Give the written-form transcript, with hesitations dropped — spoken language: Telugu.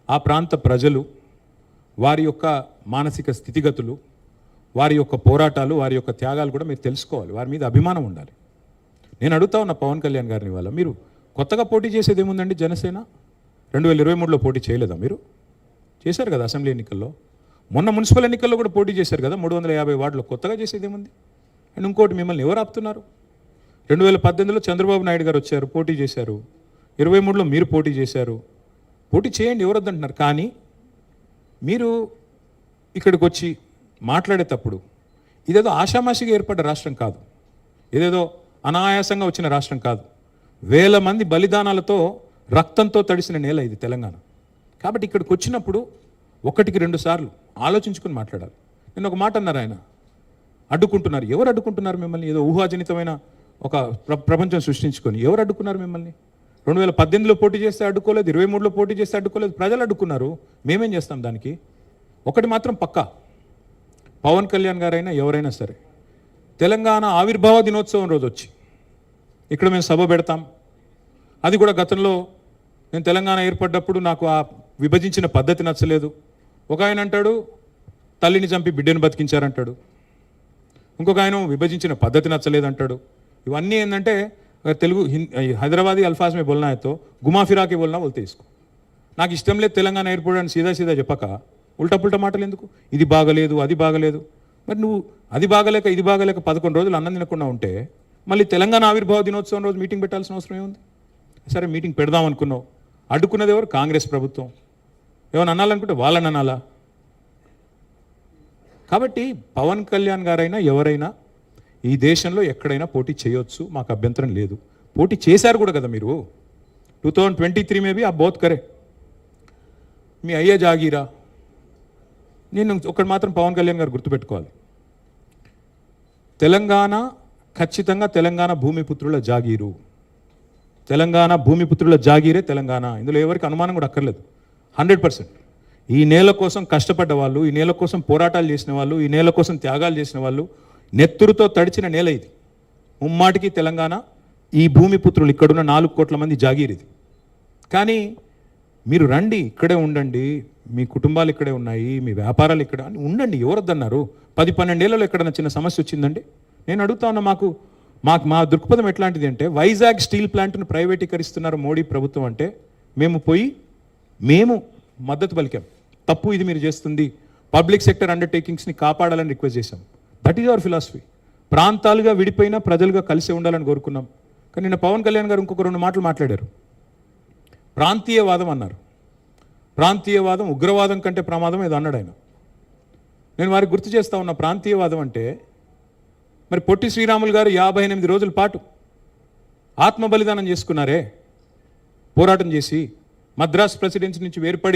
ఆ ప్రాంత ప్రజలు, వారి యొక్క మానసిక స్థితిగతులు, వారి యొక్క పోరాటాలు, వారి యొక్క త్యాగాలు కూడా మీరు తెలుసుకోవాలి. వారి మీద అభిమానం ఉండాలి. నేను అడుగుతా ఉన్న పవన్ కళ్యాణ్ గారిని వల్ల, మీరు కొత్తగా పోటీ చేసేది ఏముందండి? జనసేన 2023లో పోటీ చేయలేదా? మీరు చేశారు కదా అసెంబ్లీ ఎన్నికల్లో. మొన్న మున్సిపల్ ఎన్నికల్లో కూడా పోటీ చేశారు కదా 350 వార్డులో. కొత్తగా చేసేది ఏముంది? అండ్ ఇంకోటి, మిమ్మల్ని ఎవరు ఆపుతున్నారు? 2018లో చంద్రబాబు నాయుడు గారు వచ్చారు, పోటీ చేశారు. 23లో మీరు పోటీ చేశారు. పోటీ చేయండి, ఎవరు వద్దంటున్నారు. కానీ మీరు ఇక్కడికి వచ్చి మాట్లాడేటప్పుడు ఇదేదో ఆషామాషిగా ఏర్పడ్డ రాష్ట్రం కాదు, ఏదేదో అనాయాసంగా వచ్చిన రాష్ట్రం కాదు. వేల మంది బలిదానాలతో, రక్తంతో తడిసిన నేల ఇది తెలంగాణ. కాబట్టి ఇక్కడికి వచ్చినప్పుడు 1-2 సార్లు ఆలోచించుకుని మాట్లాడాలి. నేను ఒక మాట అన్నారు, ఆయన అడ్డుకుంటున్నారు. ఎవరు అడ్డుకుంటున్నారు మిమ్మల్ని? ఏదో ఊహాజనితమైన ఒక ప్రపంచం సృష్టించుకొని ఎవరు అడ్డుకున్నారు మిమ్మల్ని? 2018లో పోటీ చేస్తే అడ్డుకోలేదు, 23లో పోటీ చేస్తే అడ్డుకోలేదు, ప్రజలు అడ్డుకున్నారు. మేమేం చేస్తాం దానికి? ఒకటి మాత్రం పక్కా, పవన్ కళ్యాణ్ గారైనా ఎవరైనా సరే తెలంగాణ ఆవిర్భావ దినోత్సవం రోజు వచ్చి ఇక్కడ మేము సభ పెడతాం. అది కూడా గతంలో నేను తెలంగాణ ఏర్పడ్డప్పుడు నాకు ఆ విభజించిన పద్ధతి నచ్చలేదు. ఒక ఆయన అంటాడు తల్లిని చంపి బిడ్డను బతికించారంటాడు, ఇంకొక ఆయన విభజించిన పద్ధతి నచ్చలేదంటాడు. ఇవన్నీ ఏంటంటే తెలుగు హైదరాబాదీ అల్ఫాజ్ మే బోల్నా అయితే గుమా ఫిరాకి బోల్నా బోల్తే ఇసుకో. నాకు ఇష్టం లేదు తెలంగాణ ఏర్పడని సీదా చెప్పక ఉల్టా పుల్టా మాటలు ఎందుకు? ఇది బాగలేదు, అది బాగలేదు. మరి నువ్వు అది బాగలేక ఇది బాగలేక 11 రోజులు అన్నం తినకుండా ఉంటే మళ్ళీ తెలంగాణ ఆవిర్భావ దినోత్సవం రోజు మీటింగ్ పెట్టాల్సిన అవసరం ఏముంది? సరే మీటింగ్ పెడదాం అనుకున్నావు, అడ్డుకున్నది ఎవరు? కాంగ్రెస్ ప్రభుత్వం. ఏమైనా అనాలనుకుంటే వాళ్ళని అనాలా? కాబట్టి పవన్ కళ్యాణ్ గారైనా ఎవరైనా ఈ దేశంలో ఎక్కడైనా పోటీ చేయొచ్చు, మాకు అభ్యంతరం లేదు. పోటీ చేశారు కూడా కదా మీరు. 2023 మేబీ ఆ బోత్ కరే. మీ అయ్యే జాగీరా. నేను ఒకటి మాత్రం పవన్ కళ్యాణ్ గారు గుర్తుపెట్టుకోవాలి, తెలంగాణ ఖచ్చితంగా తెలంగాణ భూమిపుత్రుల జాగీరు. తెలంగాణ భూమిపుత్రుల జాగీరే తెలంగాణ. ఇందులో ఎవరికి అనుమానం కూడా అక్కర్లేదు. 100%. ఈ నేల కోసం కష్టపడ్డ వాళ్ళు, ఈ నేల కోసం పోరాటాలు చేసిన వాళ్ళు, ఈ నేల కోసం త్యాగాలు చేసిన వాళ్ళు, నెత్తురుతో తడిచిన నేల ఇది. ముమ్మాటికి తెలంగాణ ఈ భూమిపుత్రులు, ఇక్కడున్న 4 కోట్ల మంది జాగీర్ ఇది. కానీ మీరు రండి, ఇక్కడే ఉండండి, మీ కుటుంబాలు ఇక్కడే ఉన్నాయి, మీ వ్యాపారాలు ఇక్కడ ఉండండి, ఎవరొద్దన్నారు? 10-12 ఏళ్లలో ఎక్కడన్నా చిన్న సమస్య వచ్చిందండి? నేను అడుగుతా ఉన్నా, మా దృక్పథం ఎట్లాంటిది అంటే, వైజాగ్ స్టీల్ ప్లాంట్ను ప్రైవేటీకరిస్తున్నారు మోడీ ప్రభుత్వం అంటే మేము మద్దతు పలికాం. తప్పు ఇది మీరు చేస్తుంది, పబ్లిక్ సెక్టర్ అండర్టేకింగ్స్ని కాపాడాలని రిక్వెస్ట్ చేశాం. That is our philosophy. ప్రాంతాలుగా విడిపోయినా ప్రజలుగా కలిసి ఉండాలని కోరుకున్నాం. కానీ నిన్న పవన్ కళ్యాణ్ గారు ఇంకొక 2 మాటలు మాట్లాడారు. ప్రాంతీయవాదం అన్నారు. ప్రాంతీయవాదం ఉగ్రవాదం కంటే ప్రమాదం ఏదో అన్నాడు ఆయన. నేను వారికి గుర్తు చేస్తా ఉన్న, ప్రాంతీయవాదం అంటే మరి పొట్టి శ్రీరాములు గారు 58 రోజుల పాటు ఆత్మ బలిదానం చేసుకున్నారే, పోరాటం చేసి మద్రాస్ ప్రెసిడెన్సీ నుంచి వేర్పడి